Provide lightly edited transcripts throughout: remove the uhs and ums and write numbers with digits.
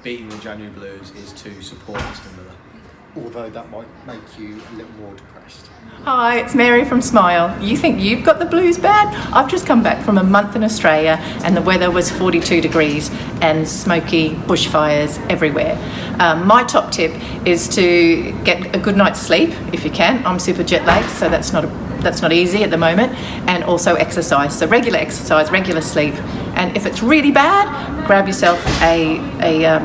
beating the January blues is to support Mr. Miller. Although that might make you a little more depressed. Hi, it's Mary from Smile. You think you've got the blues bad? I've just come back from a month in Australia and the weather was 42 degrees and smoky bushfires everywhere. My top tip is to get a good night's sleep if you can. I'm super jet lagged, so that's not easy at the moment. And also exercise. So regular exercise, regular sleep. And if it's really bad, grab yourself a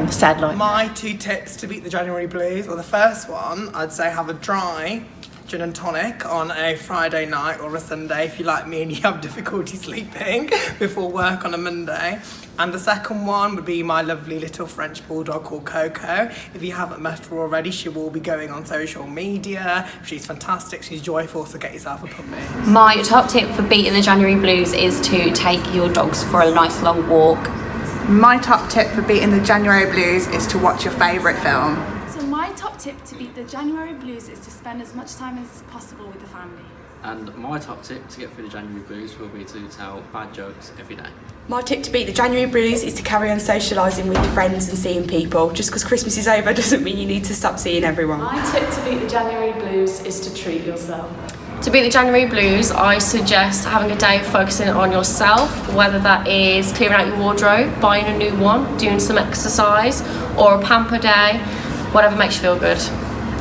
sad light. My 2 tips to beat the January blues. Well, the first one, I'd say have a dry gin and tonic on a Friday night or a Sunday if you like me and you have difficulty sleeping before work on a Monday. And the second one would be my lovely little French bulldog called Coco. If you haven't met her already, she will be going on social media. She's fantastic, she's joyful, so get yourself a puppy. My top tip for beating the January blues is to take your dogs for a nice long walk. My top tip for beating the January blues is to watch your favourite film. So my top tip to beat the January blues is to spend as much time as possible with the family. And my top tip to get through the January blues will be to tell bad jokes every day. My tip to beat the January blues is to carry on socialising with your friends and seeing people. Just because Christmas is over doesn't mean you need to stop seeing everyone. My tip to beat the January blues is to treat yourself. To beat the January blues, I suggest having a day focusing on yourself, whether that is clearing out your wardrobe, buying a new one, doing some exercise, or a pamper day, whatever makes you feel good.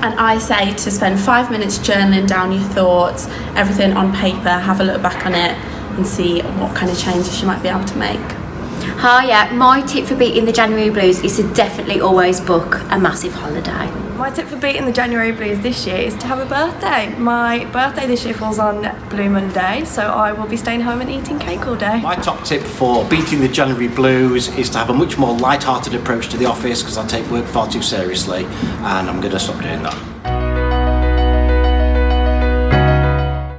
And I say to spend 5 minutes journaling down your thoughts, everything on paper, have a look back on it and see what kind of changes you might be able to make. Hi, yeah, my tip for beating the January blues is to definitely always book a massive holiday. My tip for beating the January blues this year is to have a birthday. My birthday this year falls on Blue Monday, so I will be staying home and eating cake all day. My top tip for beating the January blues is to have a much more light-hearted approach to the office because I take work far too seriously and I'm going to stop doing that.